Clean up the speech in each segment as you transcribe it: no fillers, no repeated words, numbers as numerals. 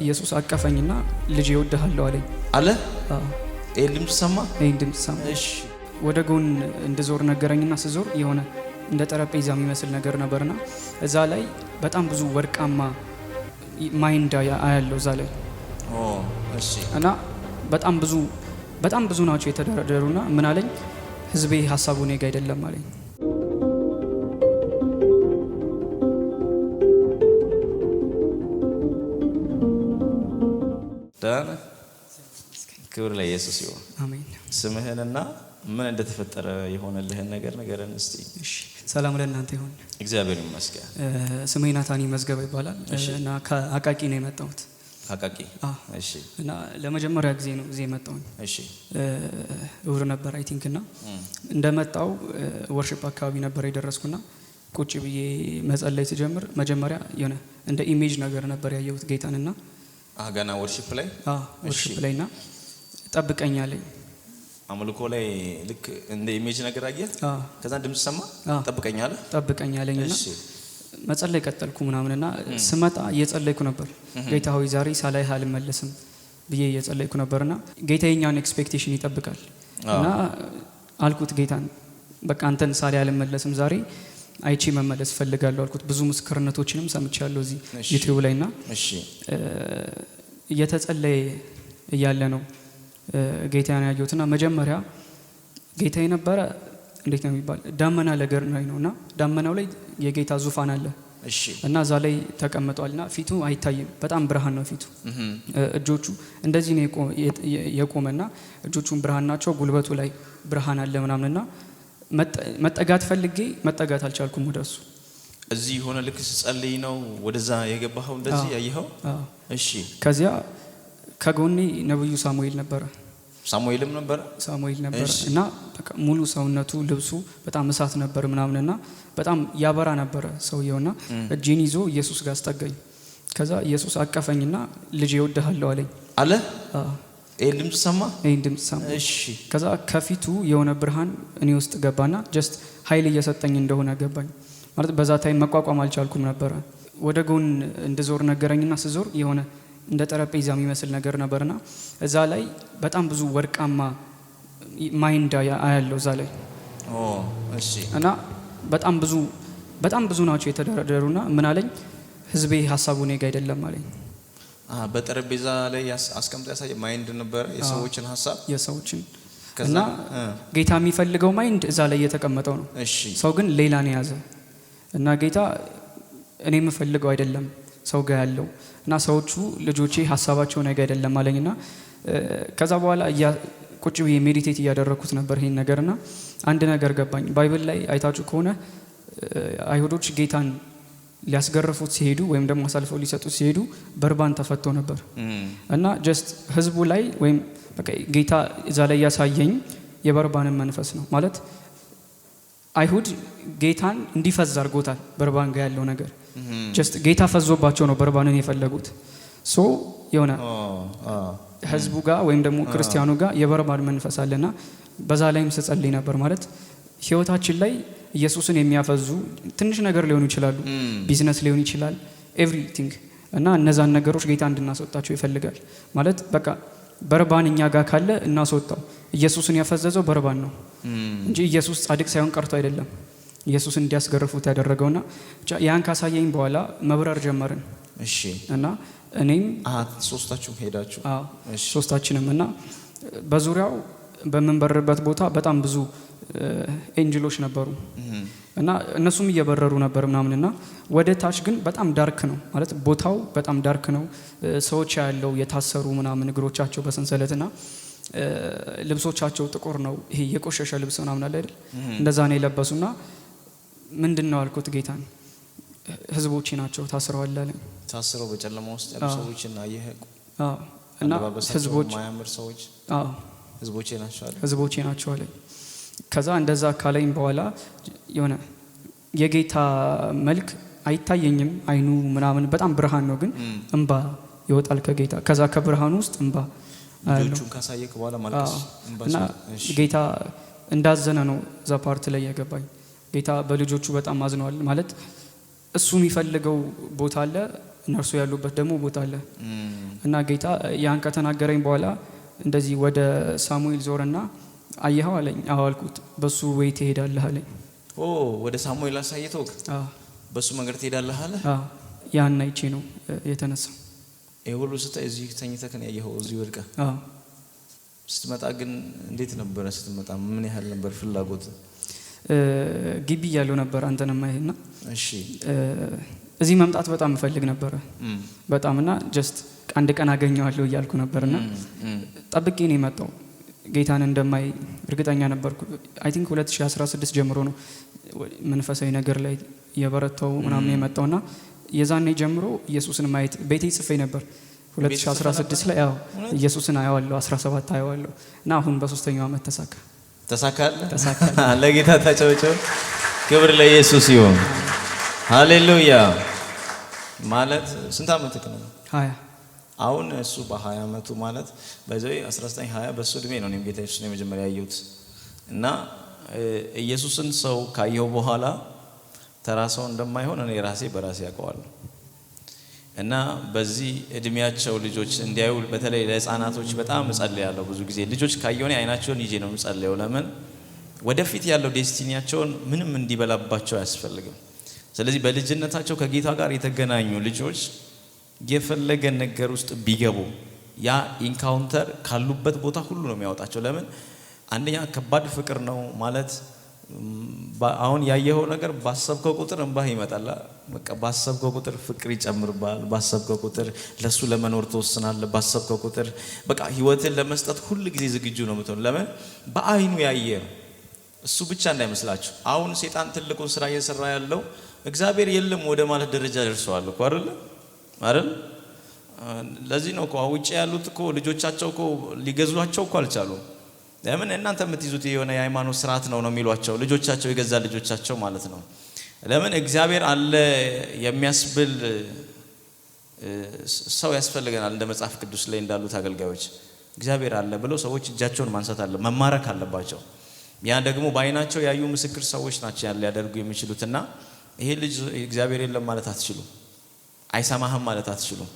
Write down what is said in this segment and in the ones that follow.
ኢየሱስ አቀፈኝና ልጅ እወድሃለሁ አለኝ አለ። ይሄን ድምጽ ሰማ። ይሄን ድምጽ ሰማ። እሺ ወደ ጎን እንድዞር ነገረኝና ስዞር የሆነ እንደ ጠረጴዛ የሚመስል ነገር ነበርና እዛ ላይ በጣም ብዙ ወርቃማ ማይንዳ አያለው እዛ ላይ። እሺ እና በጣም ብዙ ናቸው የተደረደሩና ምን አለኝ፣ ህዝቤ ሐሳቡ እኔ ጋር አይደለም አለኝ። ዳን ክብር ለኢየሱስ ይሁን። አሜን። ስምህንና ምን እንደተፈጠረ የሆነልህን ነገር ንገረን እስቲ። እሺ ሰላም ለእናንተ ይሁን። እግዚአብሔር ይመስገን። ስሜ ናታኒ መዝገበ ይባላል እና ከአቃቂ ነው የመጣሁት። አቃቂ? እሺ። እና ለመጀመሪያ ጊዜ ነው እዚህ የመጣሁኝ። እሺ። እሁድ ነበር አይ ቲንክ እና እንደመጣው ወርሺፕ አካባቢ ነበር የደረስኩና ቁጭ ብዬ መጸለይ ስጀምር መጀመሪያ የሆነ እንደ ኢሜጅ ነገር ነበር ያየሁት ጌታንና ገና ወርሺፕ ላይ ወርሺፕ ላይና ጠብቀኛለኝ አምልኮ ላይ ልክ እንደ ኢሜጅ ነገር አየህ። ከዛ ድምጽ ሰማ። ጠብቀኛለኝና መጸለይ ቀጠልኩ ምናምንና ስመጣ እየጸለይኩ ነበር። ጌታ ሆይ ዛሬ ሳላይህ አልመለስም ብዬ እየጸለይኩ ነበርና ጌታ የኛን ኤክስፔክቴሽን ይጠብቃል እና አልኩት ጌታን በቃ አንተን ሳላይ አልመለስም ዛሬ አይቺ መመለስ ፈልጋለሁ አልኩት። ብዙ ምስክርነቶችንም ሰምቻለሁ እዚህ ዩቲዩብ ላይና እየተጸለየ እያለ ነው ጌታን ያየሁትና መጀመሪያ ጌታ የነበረ እንዴት ነው የሚባል ዳመና ነገር ነውና ዳመናው ላይ የጌታ ዙፋን አለ እና እዛ ላይ ተቀምጧልና ፊቱ አይታይም። በጣም ብርሃን ነው ፊቱ። እጆቹ እንደዚህ ነው የቆመና እጆቹን ብርሃን ናቸው። ጉልበቱ ላይ ብርሃን አለ ምናምንና መጠጋት ፈልጌ መጠጋት አልቻልኩም ወደሱ። እዚህ ሆነ ልክ ጸልይ ነው ወደዛ የገባኸው እንደዚህ ያየኸው? እሺ። ከዚያ ከጎኔ ነብዩ ሳሙኤል ነበር እና በቃ ሙሉ ሰውነቱ ልብሱ በጣም እሳት ነበር ምናምንና በጣም ያበራ ነበር ሰውየውና እጄን ይዞ ኢየሱስ ጋር አስጠጋኝ። ከዛ ኢየሱስ አቀፈኝና ልጅ እወድሃለሁ አለኝ አለ። ይሄን ድምጽ ሰማ። እሺ። ከዛ ከፊቱ የሆነ ብርሃን እኔ ውስጥ ገባና ጀስት ኃይል እየሰጠኝ እንደሆነ ገባኝ። ማለት በዛ ታይም መቋቋም አልቻልኩም ነበር። ወደ ጎን እንድዞር ነገረኝና ስዞር የሆነ እንደ ጠረጴዛ የሚመስል ነገር ነበርና እዛ ላይ በጣም ብዙ ወርቃማ ማይንዳ አያለው እዛ ላይ። እሺ። እና በጣም ብዙ ናቸው የተደረደሩና ምን አለኝ፣ ህዝቤ ሐሳቡ እኔ ጋር አይደለም አለኝ። በጠረጴዛ ላይ አስቀምጦ ያሳየ ማይንድ ነበር የሰዎችን ሐሳብ የሰዎችን እና ጌታ የሚፈልገው ማይንድ እዛ ላይ የተቀመጠው ነው። ሰው ግን ሌላ ነው ያዘ እና ጌታ እኔ የምፈልገው አይደለም ሰው ጋር ያለው እና ሰዎቹ ልጆቼ ሐሳባቸው ነገ አይደለም አለኝና ከዛ በኋላ ቁጭ ብዬ ሜዲቴት እያደረኩት ነበር ይሄን ነገርና አንድ ነገር ገባኝ። ባይብል ላይ አይታችሁ ከሆነ አይሁዶች ጌታን ሊያስገርፉት ሲሄዱ ወይም ደግሞ አሳልፈው ሊሰጡት ሲሄዱ በርባን ተፈቶ ነበር እና ጀስት ህዝቡ ላይ ወይም በቃ ጌታ እዛ ላይ ያሳየኝ የበርባንን መንፈስ ነው። ማለት አይሁድ ጌታን እንዲፈዝ አድርጎታል። በርባን ጋር ያለው ነገር ጀስት ጌታ ፈዞባቸው ነው በርባንን የፈለጉት። ሶ የሆነ ህዝቡ ጋር ወይም ደግሞ ክርስቲያኑ ጋር የበርባን መንፈስ አለና በዛ ላይም ስጸልይ ነበር። ማለት ህይወታችን ላይ ኢየሱስን የሚያፈዙ ትንሽ ነገር ሊሆኑ ይችላሉ፣ ቢዝነስ ሊሆን ይችላል፣ ኤቭሪቲንግ እና እነዛን ነገሮች ጌታ እንድናስወጣቸው ይፈልጋል። ማለት በቃ በርባን እኛ ጋር ካለ እናስወጣው። ኢየሱስን ያፈዘዘው በርባን ነው እንጂ ኢየሱስ ጻድቅ ሳይሆን ቀርቶ አይደለም ኢየሱስን እንዲያስገርፉት ያደረገውና ያን ካሳየኝ በኋላ መብረር ጀመርን። እሺ። እና እኔም ሶስታችሁም ሄዳችሁ? ሶስታችንም እና በዙሪያው በምንበርበት ቦታ በጣም ብዙ ኤንጅሎች ነበሩ እና እነሱም እየበረሩ ነበር ምናምንና ወደ ታች ግን በጣም ዳርክ ነው። ማለት ቦታው በጣም ዳርክ ነው። ሰዎች ያለው የታሰሩ ምናምን እግሮቻቸው በሰንሰለትና ልብሶቻቸው ጥቁር ነው። ይሄ የቆሸሸ ልብስ ምናምን አለ አይደል? እንደዛ ነው የለበሱና ምንድነው አልኩት ጌታን። ህዝቦቼ ናቸው ታስረዋል አለኝ። ታስረው በጨለማ ውስጥ ያሉ ሰዎችና እና ህዝቦች ማያምር ሰዎች ህዝቦቼ ናቸው አለኝ። ከዛ እንደዛ ካለኝ በኋላ የሆነ የጌታ መልክ አይታየኝም። አይኑ ምናምን በጣም ብርሃን ነው፣ ግን እንባ ይወጣል ከጌታ። ከዛ ከብርሃኑ ውስጥ እንባ ልጆቹን ካሳየክ በኋላ ማልቀስ እና ጌታ እንዳዘነ ነው እዛ ፓርት ላይ የገባኝ። ጌታ በልጆቹ በጣም አዝኗል። ማለት እሱ የሚፈልገው ቦታ አለ፣ እነርሱ ያሉበት ደግሞ ቦታ አለ እና ጌታ ያን ከተናገረኝ በኋላ እንደዚህ ወደ ሳሙኤል ዞርና አየኸው አለኝ። አዎ አልኩት። በሱ ወይ ትሄዳለህ አለኝ። ወደ ሳሙኤል አሳይቶክ በሱ መንገድ ትሄዳለህ አለ። ያን አይቼ ነው የተነሳው። ሁሉ ስታይ እዚህ ተኝተህ ነው ያየኸው? እዚህ ወድቀ? ስትመጣ ግን እንዴት ነበረ? ስትመጣ ምን ያህል ነበር ፍላጎት? ግቢ ያለው ነበር አንተን ማይና እሺ እዚህ መምጣት በጣም እፈልግ ነበር በጣምና ጀስት አንድ ቀን አገኘዋለሁ እያልኩ ነበርና ጠብቄ ነው የመጣው። ጌታን እንደማይ እርግጠኛ ነበርኩ። አይ ቲንክ 2016 ጀምሮ ነው መንፈሳዊ ነገር ላይ የበረታው ምናምን የመጣውና የዛኔ ጀምሮ ኢየሱስን ማየት ቤቴ ጽፌ ነበር። 2016 ላይ ኢየሱስን አየዋለሁ 17 አየዋለሁ እና አሁን በ3ኛው ዓመት ተሳካለ። ለጌታ ታጨበጨበ። ክብር ለኢየሱስ ይሁን። ሃሌሉያ። ማለት ስንት ዓመት ነው? 20 አሁን እሱ በ20 ዓመቱ ማለት በዚህ 1920 በሱ እድሜ ነው እኔም ጌታ ኢየሱስን የመጀመሪያ ያየሁት እና ኢየሱስን ሰው ካየው በኋላ ተራሰው እንደማይሆን እኔ ራሴ በራሴ ያውቀዋለሁ። እና በዚህ እድሜያቸው ልጆች እንዲያዩ በተለይ ለህፃናቶች በጣም እጸልያለሁ። ብዙ ጊዜ ልጆች ካየው አይናቸውን ይዤ ነው የምጸልየው። ለምን ወደፊት ያለው ዴስቲኒያቸውን ምንም እንዲበላባቸው አያስፈልግም። ስለዚህ በልጅነታቸው ከጌታ ጋር የተገናኙ ልጆች የፈለገ ነገር ውስጥ ቢገቡ ያ ኢንካውንተር ካሉበት ቦታ ሁሉ ነው የሚያወጣቸው። ለምን አንደኛ ከባድ ፍቅር ነው ማለት አሁን ያየኸው ነገር ባሰብከው ቁጥር እንባህ ይመጣል። በቃ ባሰብከው ቁጥር ፍቅር ይጨምርባል። ባሰብከው ቁጥር ለሱ ለመኖር ተወስናለህ። ባሰብከው ቁጥር በቃ ህይወትን ለመስጠት ሁሉ ጊዜ ዝግጁ ነው የምትሆነው። ለምን በአይኑ ያየ ነው። እሱ ብቻ እንዳይመስላችሁ። አሁን ሰይጣን ትልቁን ስራ እየሰራ ያለው እግዚአብሔር የለም ወደ ማለት ደረጃ ደርሰዋል እኮ አይደል? ለዚህ ነው እኮ ውጪ ያሉት እኮ ልጆቻቸው እኮ ሊገዟቸው እኮ አልቻሉም። ለምን እናንተ የምትይዙት የሆነ የሃይማኖት ስርዓት ነው የሚሏቸው ልጆቻቸው፣ የገዛ ልጆቻቸው ማለት ነው። ለምን እግዚአብሔር አለ የሚያስብል ሰው ያስፈልገናል። እንደ መጽሐፍ ቅዱስ ላይ እንዳሉት አገልጋዮች እግዚአብሔር አለ ብለው ሰዎች እጃቸውን ማንሳት አለ መማረክ አለባቸው። ያ ደግሞ በአይናቸው ያዩ ምስክር ሰዎች ናቸው ያን ሊያደርጉ የሚችሉትና ይሄ ልጅ እግዚአብሔር የለም ማለት አትችሉም። አይሰማህም ማለት አትችሉም።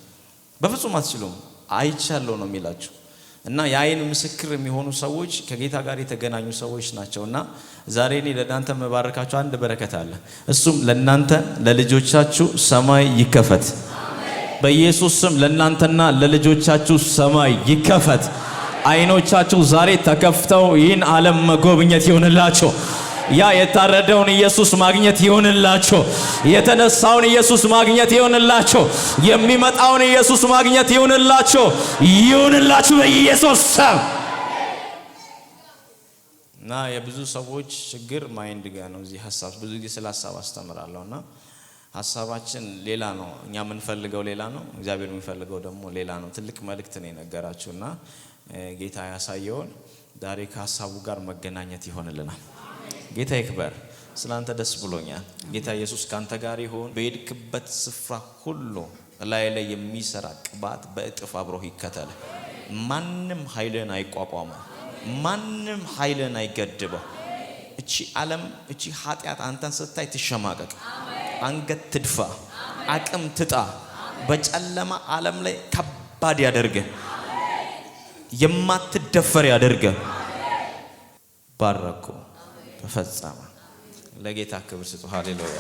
በፍጹም አትችሉም። አይቻለው ነው የሚላችሁ እና የአይን ምስክር የሚሆኑ ሰዎች ከጌታ ጋር የተገናኙ ሰዎች ናቸውና ዛሬ እኔ ለእናንተ መባረካችሁ አንድ በረከት አለ። እሱም ለእናንተ ለልጆቻችሁ ሰማይ ይከፈት። በኢየሱስ ስም ለእናንተና ለልጆቻችሁ ሰማይ ይከፈት። አይኖቻችሁ ዛሬ ተከፍተው ይህን ዓለም መጎብኘት ይሆንላችሁ። ያ የታረደውን ኢየሱስ ማግኘት ይሆንላችሁ። የተነሳውን ኢየሱስ ማግኘት ይሆንላችሁ። የሚመጣውን ኢየሱስ ማግኘት ይሆንላችሁ በኢየሱስ ስም። እና የብዙ ሰዎች ችግር ማይንድ ጋር ነው። እዚህ ሐሳብ ብዙ ጊዜ ስለ ሐሳብ አስተምራለሁና ሐሳባችን ሌላ ነው፣ እኛ የምንፈልገው ሌላ ነው፣ እግዚአብሔር የሚፈልገው ደግሞ ሌላ ነው። ትልቅ መልእክት ነው የነገራችሁና ጌታ ያሳየውን ዛሬ ከሐሳቡ ጋር መገናኘት ይሆንልናል። ጌታ ይክበር። ስላንተ ደስ ብሎኛል። ጌታ ኢየሱስ ካንተ ጋር ይሁን። በሄድክበት ስፍራ ሁሉ ላይ የሚሰራ ቅባት በእጥፍ አብሮህ ይከተል። ማንም ኃይልን አይቋቋመው፣ ማንም ኃይልን አይገድበው። እቺ ዓለም እቺ ኃጢአት አንተን ስታይ ትሸማቀቅ፣ አንገት ትድፋ፣ አቅም ትጣ። በጨለማ ዓለም ላይ ከባድ ያደርገ፣ የማትደፈር ያደርገ። ባረኩ። ተፈጸመ። ለጌታ ክብር ስጡ። ሃሌሉያ።